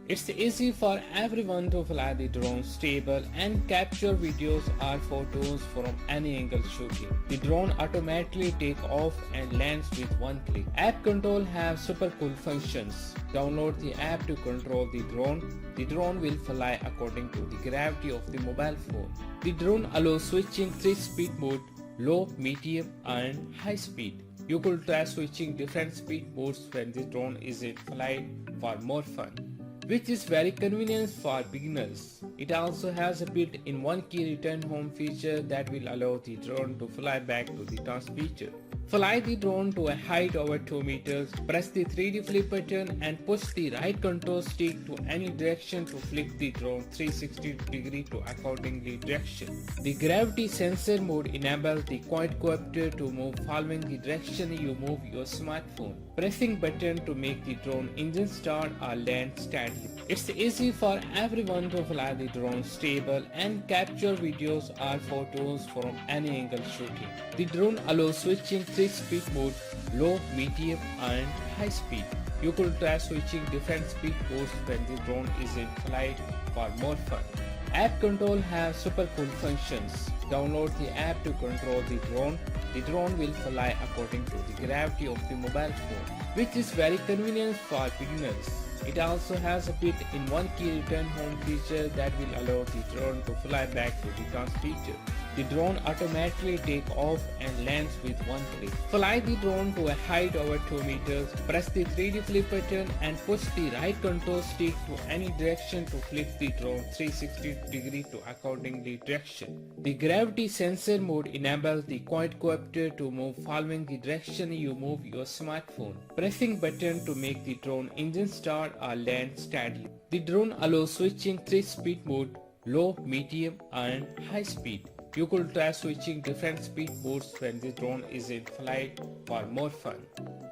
It's easy for everyone to fly the drone stable and capture videos or photos from any angle shooting. The drone automatically takes off and lands with one click. App control has super cool functions. Download the app to control the drone. The drone will fly according to the gravity of the mobile phone. The drone allows switching 3-speed mode: low, medium and high speed. You could try switching different speed modes when the drone is in flight for more fun, which is very convenient for beginners. It also has a built-in one-key return home feature that will allow the drone to fly back to the transmitter. Fly the drone to a height over 2 meters, press the 3D flip button and push the right control stick to any direction to flip the drone 360 degrees to accordingly direction. The gravity sensor mode enables the quadcopter to move following the direction you move your smartphone. Pressing button to make the drone engine start or land steadily. It's easy for everyone to fly the drone stable and capture videos or photos from any angle shooting. The drone allows switching 3-speed mode: low, medium and high speed. You could try switching different speed modes when the drone is in flight for more fun. App control has super cool functions. Download the app to control the drone. The drone will fly according to the gravity of the mobile phone, which is very convenient for beginners. It also has a built-in one-key return home feature that will allow the drone to fly back to the transmitter. The drone automatically takes off and lands with one click. Fly the drone to a height over 2 meters, press the 3D flip button and push the right control stick to any direction to flip the drone 360 degrees to accordingly direction. The gravity sensor mode enables the quadcopter to move following the direction you move your smartphone. Pressing button to make the drone engine start or land steadily. The drone allows switching 3-speed mode: low, medium and high speed. You could try switching different speed modes when the drone is in flight for more fun.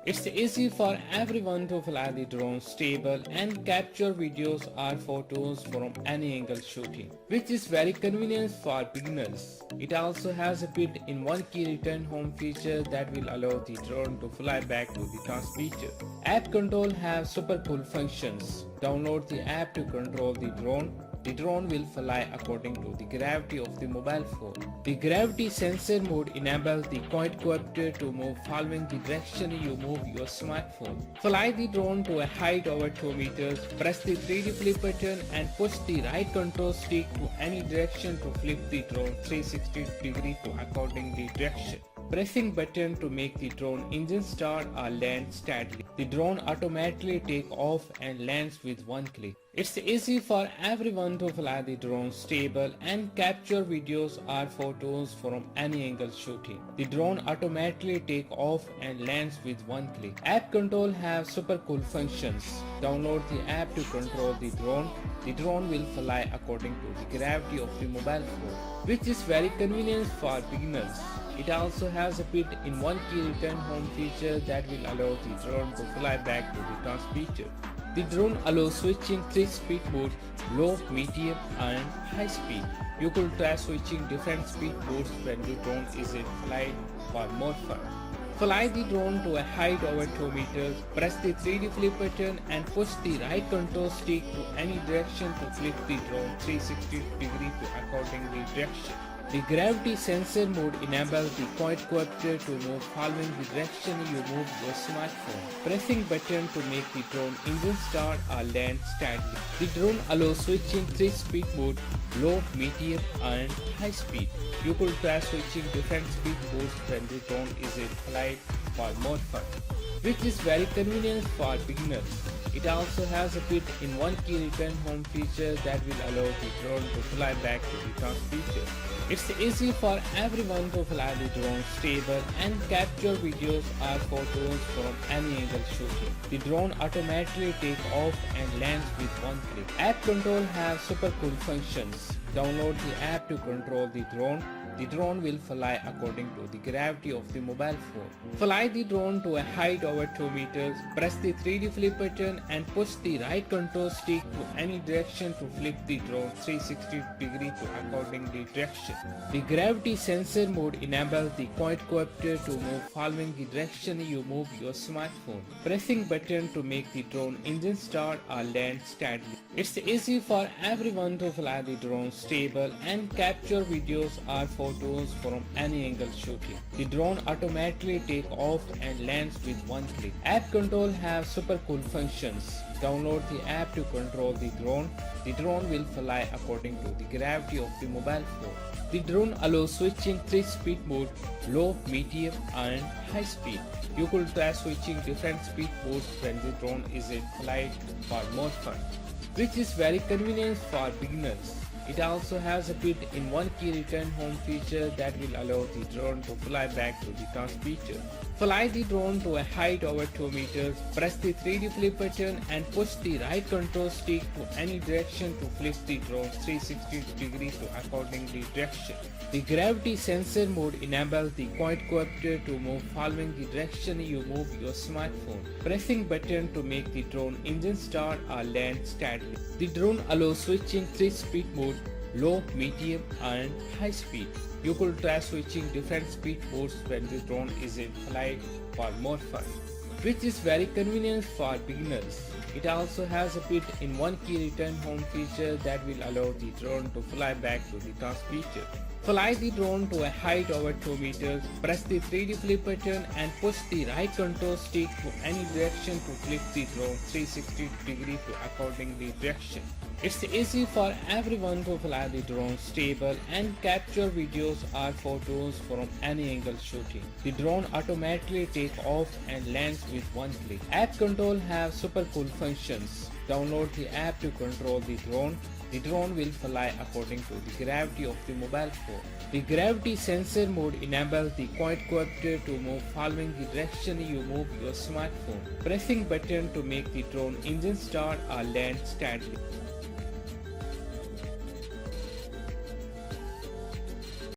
It's easy for everyone to fly the drone stable and capture videos or photos from any angle shooting, which is very convenient for beginners. It also has a built-in one-key return home feature that will allow the drone to fly back to the transmitter. App control has super cool functions. Download the app to control the drone. The drone will fly according to the gravity of the mobile phone. The gravity sensor mode enables the quadcopter to move following the direction you move your smartphone. Fly the drone to a height over 2 meters, press the 3D flip button and push the right control stick to any direction to flip the drone 360 degrees to accordingly direction. Pressing button to make the drone engine start or land steadily. The drone automatically takes off and lands with one click. It's easy for everyone to fly the drone stable and capture videos or photos from any angle shooting. The drone automatically takes off and lands with one click. App control has super cool functions. Download the app to control the drone. The drone will fly according to the gravity of the mobile phone, which is very convenient for beginners. It also has a built-in one-key return home feature that will allow the drone to fly back to the transmitter. The drone allows switching 3-speed modes: low, medium and high speed. You could try switching different speed modes when the drone is in flight for more fun. Fly the drone to a height over 2 meters, press the 3D flip button and push the right control stick to any direction to flip the drone 360 degrees to accordingly direction. The gravity sensor mode enables the quadcopter to move following the direction you move your smartphone. Pressing button to make the drone engine start or land steadily. The drone allows switching 3-speed mode: low, medium and high speed. You could try switching different speed modes when the drone is in flight for more fun, which is very convenient for beginners. It also has a built-in one-key return home feature that will allow the drone to fly back to the transmitter. It's easy for everyone to fly the drone stable and capture videos or photos from any angle shooting. The drone automatically takes off and lands with one click. App control has super cool functions. Download the app to control the drone. The drone will fly according to the gravity of the mobile phone. Fly the drone to a height over 2 meters. Press the 3D flip button and push the right control stick to any direction to flip the drone 360 degrees to according the direction. The gravity sensor mode enables the quadcopter to move following the direction you move your smartphone. Pressing button to make the drone engine start or land steadily. It's easy for everyone to fly the drone stable and capture videos or photos from any angle shooting. The drone automatically takes off and lands with one click. App control has super cool functions. Download the app to control the drone. The drone will fly according to the gravity of the mobile phone. The drone allows switching 3-speed mode, low, medium and high speed. You could try switching different speed modes when the drone is in flight for more fun, which is very convenient for beginners. It also has a built-in key return home feature that will allow the drone to fly back to the transmitter. Fly the drone to a height over 2 meters, press the 3D flip button and push the right control stick to any direction to flip the drone 360 degrees to according the direction. The gravity sensor mode enables the quadcopter to move following the direction you move your smartphone. Pressing button to make the drone engine start or land steadily. The drone allows switching 3-speed mode, low, medium and high speed. You could try switching different speed modes when the drone is in flight for more fun, which is very convenient for beginners. It also has a built-in key return home feature that will allow the drone to fly back to the transmitter. Fly the drone to a height over 2 meters, press the 3D flip button and push the right control stick to any direction to flip the drone 360 degrees to according the direction. It's easy for everyone to fly the drone stable and capture videos or photos from any angle shooting. The drone automatically takes off and lands with one click. App control has super cool functions. Download the app to control the drone. The drone will fly according to the gravity of the mobile phone. The gravity sensor mode enables the quadcopter to move following the direction you move your smartphone. Pressing button to make the drone engine start or land steadily.